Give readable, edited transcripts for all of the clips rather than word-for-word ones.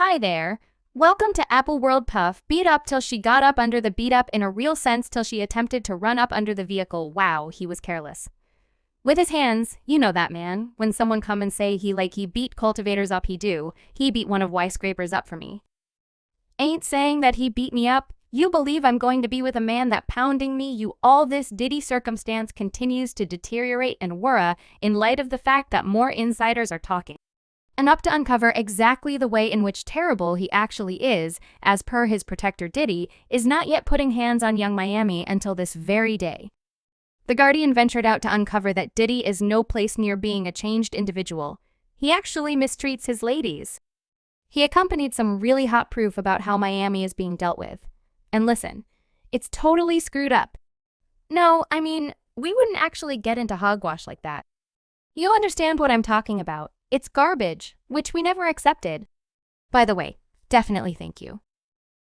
Hi there. Welcome to Apple World. Puff beat up till she got up under the beat up in a real sense till she attempted to run up under the vehicle. Wow, he was careless. With his hands, you know that man. When someone come and say he beat cultivators up, he beat one of Y scrapers up for me. Ain't saying that he beat me up. You believe I'm going to be with a man that pounding me? You all this Diddy circumstance continues to deteriorate and worra in light of the fact that more insiders are talking. And up to uncover exactly the way in which terrible he actually is, as per his protector Diddy, is not yet putting hands on young Miami until this very day. The Guardian ventured out to uncover that Diddy is no place near being a changed individual. He actually mistreats his ladies. He accompanied some really hot proof about how Miami is being dealt with. And listen, it's totally screwed up. No, I mean, we wouldn't actually get into hogwash like that. You'll understand what I'm talking about. It's garbage, which we never accepted. By the way, definitely thank you.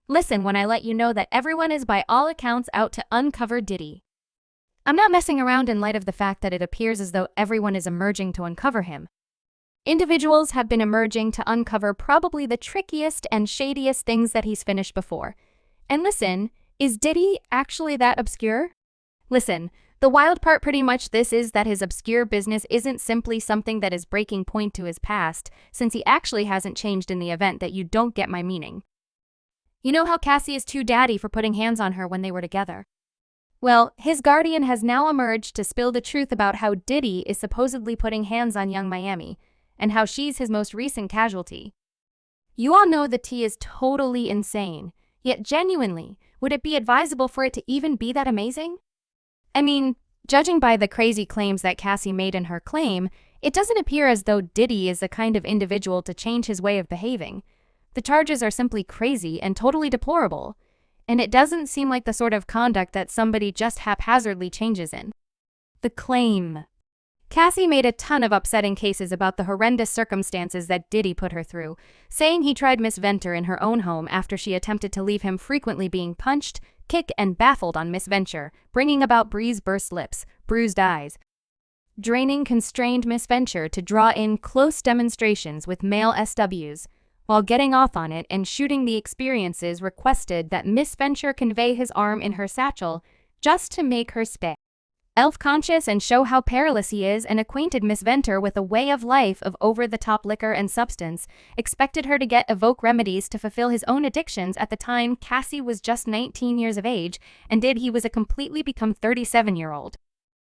Listen when I let you know that everyone is by all accounts out to uncover Diddy. I'm not messing around in light of the fact that it appears as though everyone is emerging to uncover him. Individuals have been emerging to uncover probably the trickiest and shadiest things that he's finished before. And listen, is Diddy actually that obscure? Listen, the wild part pretty much this is that his obscure business isn't simply something that is breaking point to his past, since he actually hasn't changed in the event that you don't get my meaning. You know how Cassie is too daddy for putting hands on her when they were together? Well, his guardian has now emerged to spill the truth about how Diddy is supposedly putting hands on young Miami, and how she's his most recent casualty. You all know the tea is totally insane, yet genuinely, would it be advisable for it to even be that amazing? I mean, judging by the crazy claims that Cassie made in her claim, it doesn't appear as though Diddy is the kind of individual to change his way of behaving. The charges are simply crazy and totally deplorable, and it doesn't seem like the sort of conduct that somebody just haphazardly changes in. The claim. Cassie made a ton of upsetting cases about the horrendous circumstances that Diddy put her through, saying he tried Miss Venter in her own home after she attempted to leave him, frequently being punched, kicked, and baffled on Miss Venture, bringing about burst lips, bruised eyes, draining constrained Miss Venture to draw in close demonstrations with male SWs, while getting off on it and shooting the experiences requested that Miss Venture convey his arm in her satchel just to make her spit. Elf-conscious and show how perilous he is, and acquainted Miss Venter with a way of life of over-the-top liquor and substance, expected her to evoke remedies to fulfill his own addictions. At the time, Cassie was just 19 years of age, and he was a completely become 37-year-old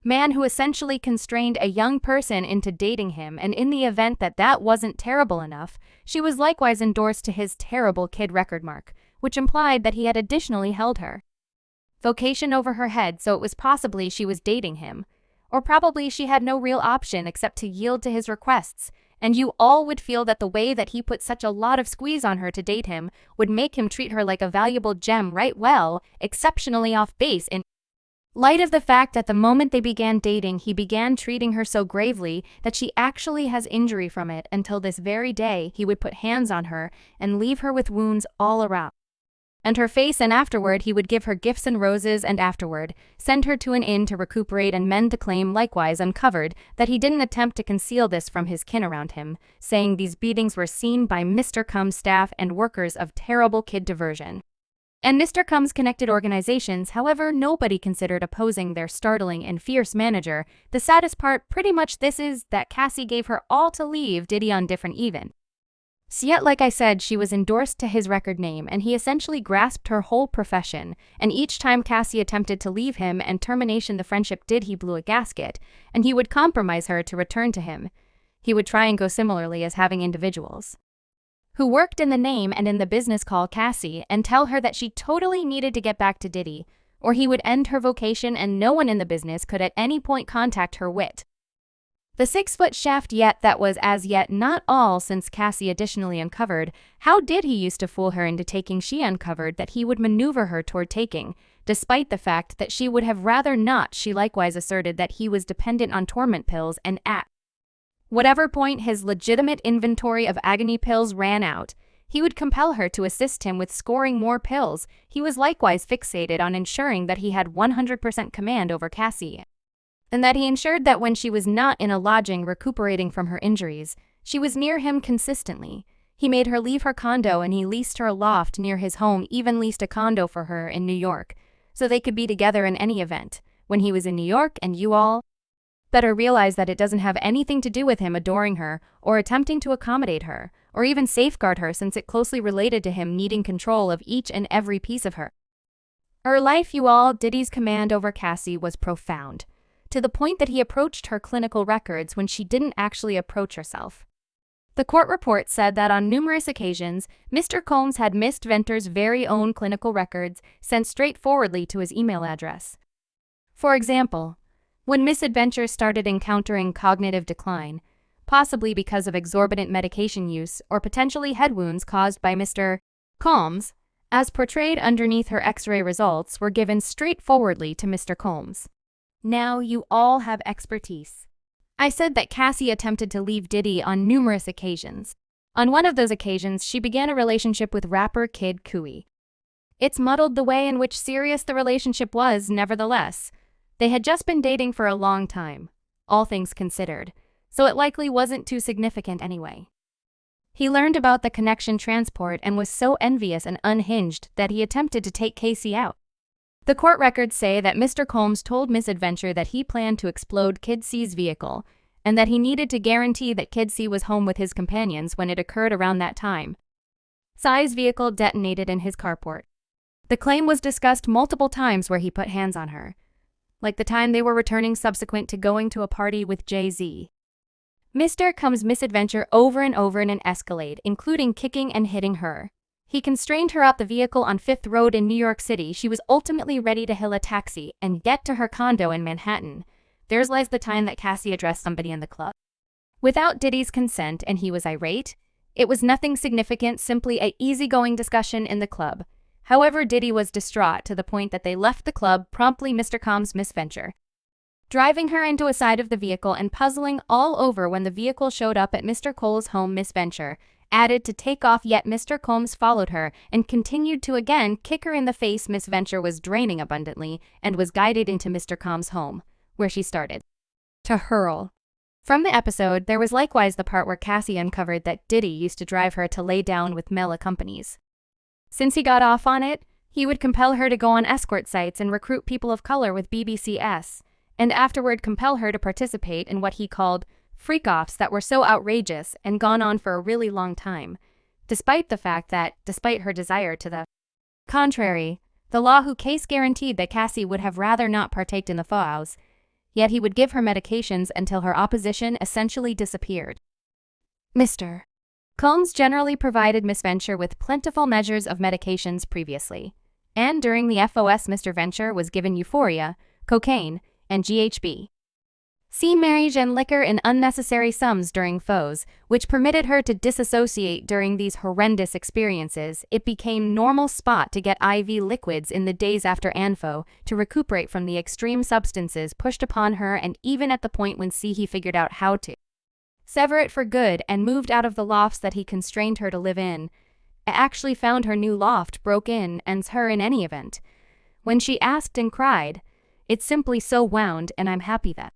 man who essentially constrained a young person into dating him, and in the event that that wasn't terrible enough, she was likewise endorsed to his terrible kid record mark, which implied that he had additionally held her vocation over her head, so it was possibly she was dating him. Or probably she had no real option except to yield to his requests, and you all would feel that the way that he put such a lot of squeeze on her to date him would make him treat her like a valuable gem, right? Well, exceptionally off base in light of the fact that the moment they began dating, he began treating her so gravely that she actually has injury from it. Until this very day, he would put hands on her and leave her with wounds all around and her face, and afterward he would give her gifts and roses, and afterward send her to an inn to recuperate and mend. The claim likewise uncovered that he didn't attempt to conceal this from his kin around him, saying these beatings were seen by Mr. Combs' staff and workers of terrible kid diversion and Mr. Combs' connected organizations. However, nobody considered opposing their startling and fierce manager. The saddest part pretty much this is that Cassie gave her all to leave Diddy on different even. So yet, like I said, she was endorsed to his record name, and he essentially grasped her whole profession, and each time Cassie attempted to leave him and termination the friendship he blew a gasket, and he would compromise her to return to him. He would try and go similarly as having individuals who worked in the name and in the business call Cassie and tell her that she totally needed to get back to Diddy, or he would end her vocation and no one in the business could at any point contact her with the 6-foot shaft. Yet that was as yet not all, since Cassie additionally uncovered how Diddy used to fool her into taking. She uncovered that he would maneuver her toward taking, despite the fact that she would have rather not. She likewise asserted that he was dependent on torment pills, and at whatever point his legitimate inventory of agony pills ran out, he would compel her to assist him with scoring more pills. He was likewise fixated on ensuring that he had 100% command over Cassie, and that he ensured that when she was not in a lodging recuperating from her injuries, she was near him consistently. He made her leave her condo and he leased her a loft near his home, even leased a condo for her in New York, so they could be together in any event. When he was in New York, and you all better realize that it doesn't have anything to do with him adoring her or attempting to accommodate her or even safeguard her, since it closely related to him needing control of each and every piece of her life. You all, Diddy's command over Cassie was profound, to the point that he approached her clinical records when she didn't actually approach herself. The court report said that on numerous occasions, Mr. Combs had Miss Venter's very own clinical records sent straightforwardly to his email address. For example, when Miss Adventure started encountering cognitive decline, possibly because of exorbitant medication use or potentially head wounds caused by Mr. Combs, as portrayed underneath her X-ray results were given straightforwardly to Mr. Combs. Now you all have expertise. I said that Cassie attempted to leave Diddy on numerous occasions. On one of those occasions, she began a relationship with rapper Kid Cudi. It's muddled the way in which serious the relationship was, nevertheless. They had just been dating for a long time, all things considered, so it likely wasn't too significant anyway. He learned about the connection transport and was so envious and unhinged that he attempted to take Casey out. The court records say that Mr. Combs told Miss Adventure that he planned to explode Kid C's vehicle and that he needed to guarantee that Kid C was home with his companions when it occurred around that time. C's vehicle detonated in his carport. The claim was discussed multiple times where he put hands on her, like the time they were returning subsequent to going to a party with Jay-Z. Mr. Combs' misadventure over and over in an Escalade, including kicking and hitting her. He constrained her out the vehicle on 5th Road in New York City. She was ultimately ready to hail a taxi and get to her condo in Manhattan. There's lies the time that Cassie addressed somebody in the club without Diddy's consent and he was irate. It was nothing significant, simply a easygoing discussion in the club. However, Diddy was distraught to the point that they left the club promptly. Mr. Combs' misventure, driving her into a side of the vehicle and puzzling all over when the vehicle showed up at Mr. Cole's home. Misventure added to take off, yet Mr. Combs followed her and continued to again kick her in the face. Misventure was draining abundantly and was guided into Mr. Combs' home, where she started to hurl. From the episode, there was likewise the part where Cassie uncovered that Diddy used to drive her to lay down with male companies. Since he got off on it, he would compel her to go on escort sites and recruit people of color with BBCS, and afterward compel her to participate in what he called freak-offs that were so outrageous and gone on for a really long time, despite the fact that, despite her desire to the contrary, the law who case guaranteed that Cassie would have rather not partaked in the paws, yet he would give her medications until her opposition essentially disappeared. Mr. Combs generally provided Miss Venture with plentiful measures of medications previously, and during the FOS Mr. Venture was given euphoria, cocaine, and GHB. Marriage and liquor in unnecessary sums during FOS, which permitted her to disassociate during these horrendous experiences. It became normal spot to get IV liquids in the days after ANFO to recuperate from the extreme substances pushed upon her, and even at the point when he figured out how to sever it for good and moved out of the lofts that he constrained her to live in. Actually found her new loft broke in and her in any event. When she asked and cried, "It's simply so wound, and I'm happy that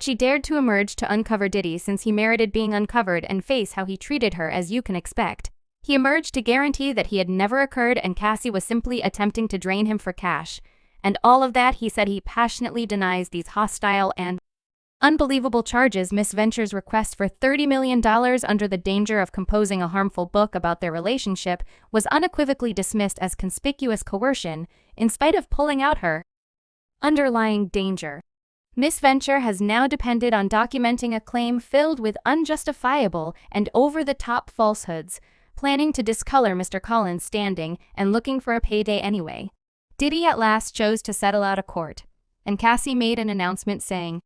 she dared to emerge to uncover Diddy, since he merited being uncovered, and face how he treated her, as you can expect. He emerged to guarantee that he had never occurred and Cassie was simply attempting to drain him for cash. And all of that, he said he passionately denies these hostile and unbelievable charges. Miss Venture's request for $30 million under the danger of composing a harmful book about their relationship was unequivocally dismissed as conspicuous coercion, in spite of pulling out her underlying danger. Miss Venture has now depended on documenting a claim filled with unjustifiable and over-the-top falsehoods, planning to discolor Mr. Collins' standing and looking for a payday anyway. Diddy at last chose to settle out of court, and Cassie made an announcement saying,